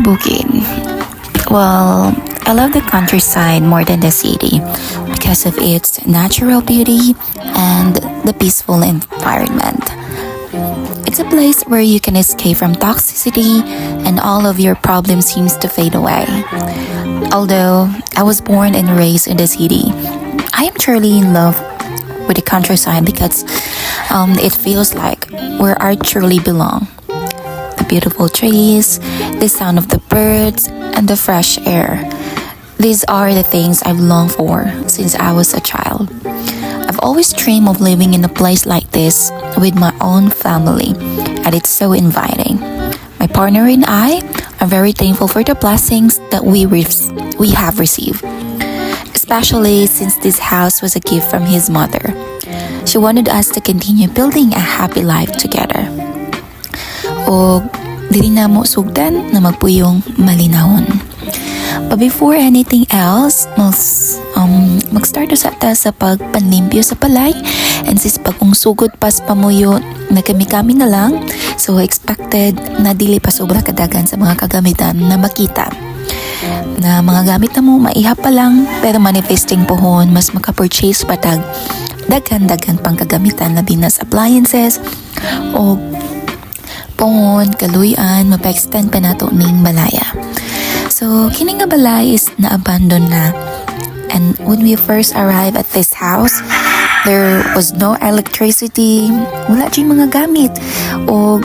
bukid. Well, I love the countryside more than the city because of its natural beauty and the peaceful environment. It's a place where you can escape from toxicity and all of your problems seems to fade away. Although I was born and raised in the city, I am truly in love with the countryside because it feels like where I truly belong. The beautiful trees, the sound of the birds, and the fresh air. These are the things I've longed for since I was a child. I've always dreamed of living in a place like this with my own family, and it's so inviting. My partner and I are very thankful for the blessings that we have received, especially since this house was a gift from his mother. She wanted us to continue building a happy life together. O dili na mo sugdan na magpuyong malinahon. But before anything else, mag-start sa ta sa pagpanlimpyo sa palay. And since pagong sugod pas pamuyo na kami na lang, so expected na dili pa sobra kadagan sa mga kagamitan na makita. Na mga gamit na mo maihap pa lang, pero manifesting pohon mas makapurchase patag daghan pang kagamitan labi na sa appliances o pohon, kaluyan, mapa-extend pa nato ning balaya. So, kini nga balay is na-abandon na. And when we first arrived at this house, there was no electricity, wala dyan mga gamit, o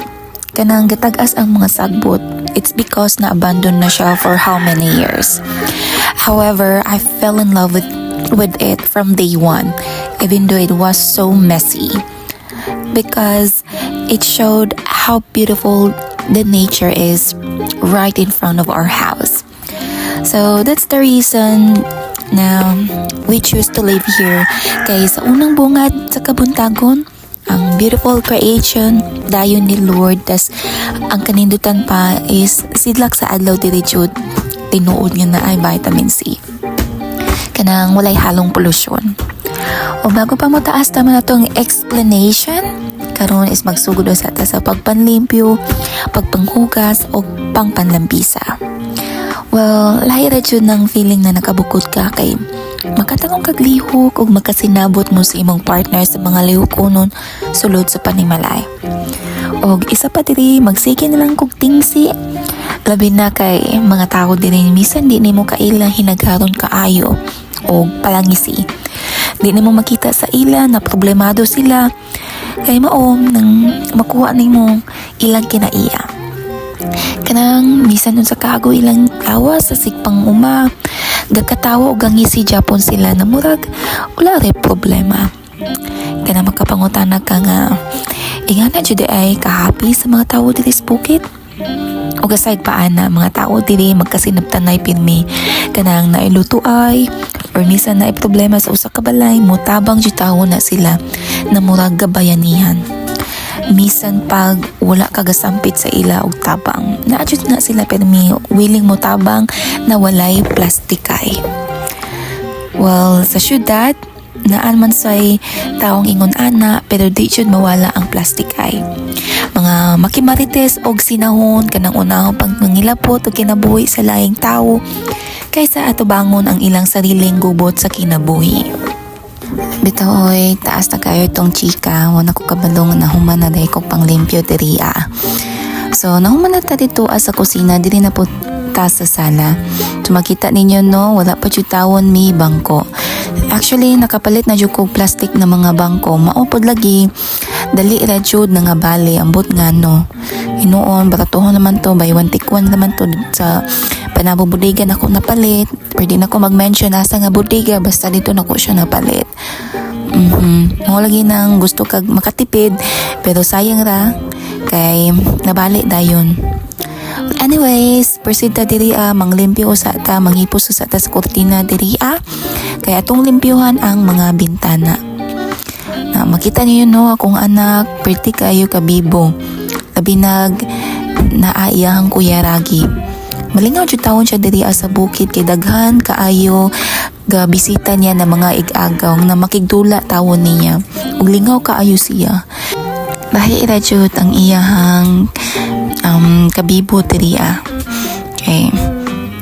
kanang gatag-as ang mga sagbot. It's because na-abandon na siya for how many years. However, I fell in love with it from day one, even though it was so messy. Because it showed how beautiful the nature is right in front of our house. So that's the reason na we choose to live here. Kaya sa unang bungad sa kabuntagon, ang beautiful creation dayon ni Lord, tas ang kanindutan pa is sidlak sa adlaw diri jud tinuod nga na ay vitamin C. Kanang walay halong polusyon. O bago pa mo taas tama na tong explanation, karon is magsugod sa ta sa pagpanlimpyo, pagpanghugas o pangpanlambisa. Well, lahi ra jud ng feeling na nakabukod ka kay makatagong kaglihok ug makasinabot mo sa imong partner sa mga lihukonon sulod sa panimalay. Og isa pa diri magsige na lang kog tingsi. Labi na kay mga tao diri misan di nimo kailang hinagharon kaayo og palangisi. Di nimo makita sa ila na problemado sila. Kay mao nang makuha nimo ilang kinaiya. Kanang bisan nun sa kago ilang lawas sa sigpang uma, gagkatawa o gangisi Japon sila na murag wala rin problema. Kanang makapangutana ka nga ingana jud ay kahapi sa mga tao diri sa bukid. O gasayg paana mga tao diri magkasinabtanay pirmi kanang nailuto ay or minsan na problema sa usa ka balay mutabang jud tawo na sila na murag gabayanihan. Misan pag wala kagasampit sa ila og tabang naadjud na sila permi willing mo tabang na walay plastikay. Well, sa syudad naan man say taong ingon ana pero di jud mawala ang plastikay. Mga makimarites og sinahon kanang unahon pang nangilapot o kinabuhi sa laing tao kaysa atubangon ang ilang sariling gubot sa kinabuhi. Bitaw taas na kayo itong chika, wala ko kabalong na human na dahil ko pang limpyo diri So nahuman na ta dito sa kusina, diri na po ta sa sala. So makita ninyo no, wala pa tawon mi bangko. Actually nakapalit na jud kog plastic na mga bangko, maupod lagi. Dali ra jud na nga bali ambot nga no. Hinuon baratuhon naman to, buy one take one naman to sa panabubudigan ako napalit. Pwede na ko mag-mention nasa nga budiga basta dito na ko siya napalit. Mo lagi nang gusto kag makatipid pero sayang ra kay nabali dayon. Anyways, proceed ta diri manglimpyo sa ta, mangipos sa ta sa kurtina diri kay atong limpyuhan ang mga bintana. Na makita niyo no akong anak pretty kayo kabibo. Labi naayahang kuya Ragi. Malingaw jud taon siya diri sa bukid kay daghan kaayo ga bisita niya na mga ig-agaw na makigdula tawon niya. Ug lingaw kaayo siya. Bahi ra jud ang iyahang kabibo diri Kay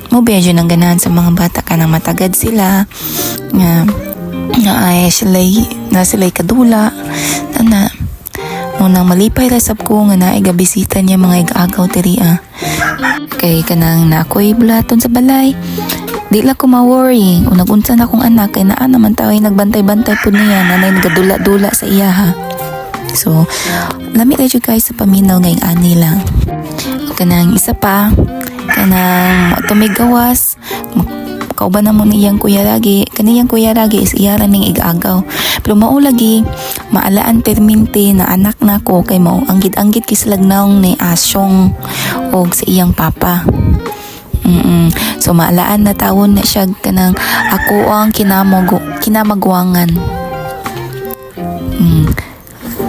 mo medyo nang ganahan sa mga bata ka nang matagad sila nga ay sila'y kadula na nang malipay rasap ko nga naay gabisita niya mga igagaw diri kay kanang nakoy bulaton sa balay. Di lang ko ma-worry. O nagunsa na akong anak, kay naa naman tao ay nagbantay-bantay po niya, nanay nagadula-dula sa iya ha. So, lamit tayo guys sa paminaw ngayong ani lang. O kanang isa pa, kanang tumigawas, kauban na mo niyang kuya lagi. Kaniyang kuya lagi is iya ning igagaw. Pero maulagi, maalaan perminti na anak na ko kay mo, anggid-anggid kislagnaw ni asyong og sa iyang papa. So maalaan na tawon na siya kanang ako ang kinamagwangan.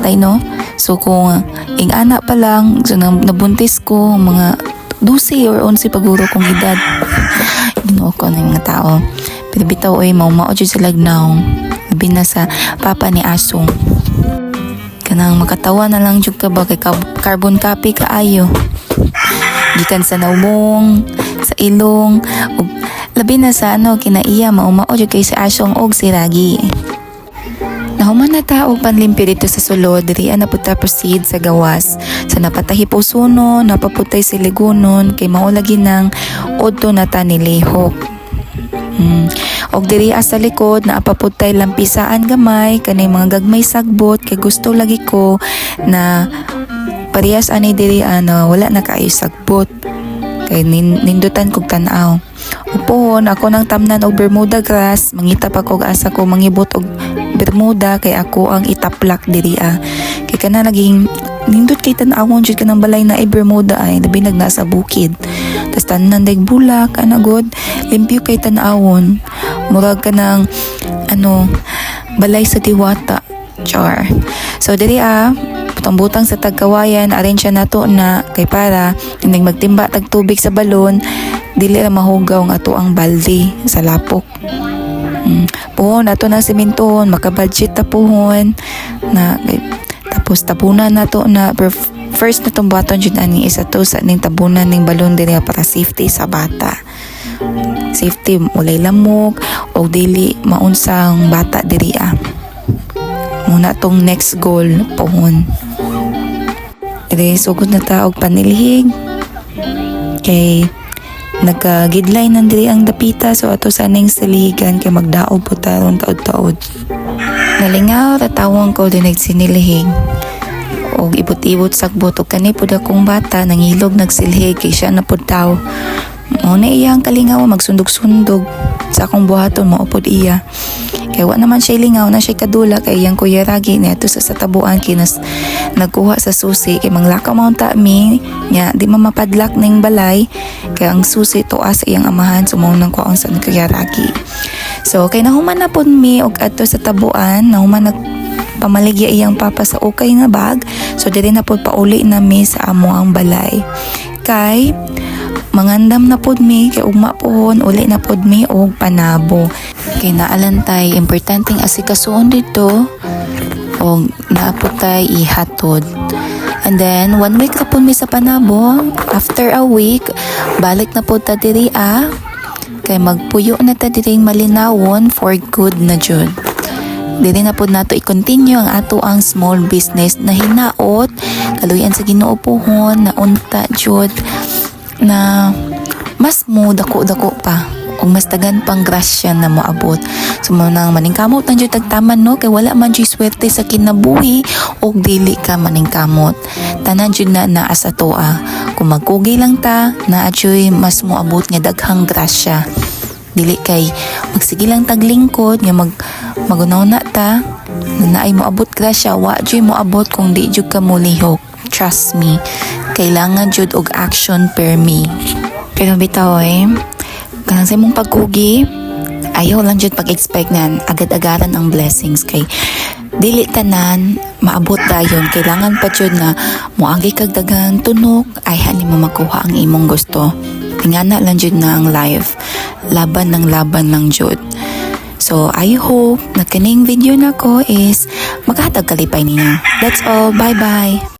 Tay no? So kung ing anak pa lang, so nabuntis ko mga 12 or 11 paguro kong edad. Ginoo ko ng mga tao. Pero bitaw oy mao jud sa lagnaw. Labi na sa papa ni Asong. Kanang makatawa na lang jud ka ba kay carbon copy kaayo. Gikan sa naumong, sa ilong, ug labi na sa kinaiya maumao jud kay si Asong og si Ragi. Nahuman na ta og panlimpi dito sa sulod, diri na puta proceed sa gawas. Sa napatahi pusuno, napaputay siligunon kay mao lagi nang odto na ta nilihok. Og diri sa likod na apaputay lampisaan gamay kanay mga gagmay sagbot kay gusto lagi ko na parehas ani diri wala na kaayo sagbot kay nindutan kog tan-aw. Upohon ako nang tamnan og Bermuda grass, mangita pa kog asa ko mangibot og Bermuda kay ako ang itaplak diri kay kana naging nindot kay tan-awon jud kanang balay na Bermuda ay labi nasa bukid. Tas tanan dag bulak god limpyo kay tan-awon. Murag kanang balay sa diwata. Char. So diri butang-butang sa tagkawayan, arrange siya nato na kay para hindi magtimba tag tubig sa balon, dili ra mahugaw nga ato ang balde sa lapok. Puhon ato ng sementohon, makabudget ta puhon na tapos tabunan nato na first na tong baton jud ani isa to sa ning tabunan ning balon diri para safety sa bata. Safety mulay lamok o dili maunsang bata diri muna tong next goal pohon. Diri sugod na ta og panilhig kay nagka-gidlay nandiri ang dapita, so ato saning siligan kay magdaog po taron taod-taod. Nalingaw tatawang ko din nagsinilihig og ibot-ibot sagbot og kani pud akong bata nangilog nagsilhig kay siya na pud taw. Mao na iyang kalingaw magsundog-sundog sa akong buhaton maupod iya. Kaya wa naman siya lingaw na siya kadula kay iyang kuya Ragi neto sa tabuan kinas nagkuha sa susi kay manglakaw maun ta mi nya di mapadlak ning balay kay ang susi tuwa sa iyang amahan sumaw nang kuwaon sa kuya Ragi. So kay nahuman na pud mi og adto sa tabuan nahuman pamaligya iyang papa sa ukay nga bag, so diri na pud pauli na mi sa amo ang balay. Kay mangandam na pod mi kay ugma pohon uli na pod mi og panabo. Kay naalantay importanteng asikasuon dito og naapotay ihatod. And then 1 week na pod mi sa panabo. After a week balik na pod ta diri kay magpuyo na ta diri malinawon for good na jud. Dili na pod nato i-continue ang ato ang small business na hinaot kaluyan sa Ginoo pohon na unta jud na mas mo dako-dako pa o mas tagan pang grasya na moabot. So nang maningkamot na jud tagtaman no kay wala man jud swerte sa kinabuhi og dili ka maningkamot. Tanan jud na naa sa toa. Kung magkugi lang ta na jud mas moabot nga daghang grasya. Dili kay magsige lang taglingkod nga magunaw na ta na naay moabot grasya wa jud moabot kung di jud ka molihok. Trust me. Kailangan jud og action per me. Pero bitaw kanang sa imong pagkugi, ayaw lang jud pag-expect nan agad-agaran ang blessings kay dili tanan maabot dayon. Kailangan pa jud na moagi kag daghang tunok ay hani mo makuha ang imong gusto. Tingana lang jud na ang life. Laban lang jud. So I hope na kining video nako is makahatag kalipay ninyo. That's all. Bye-bye.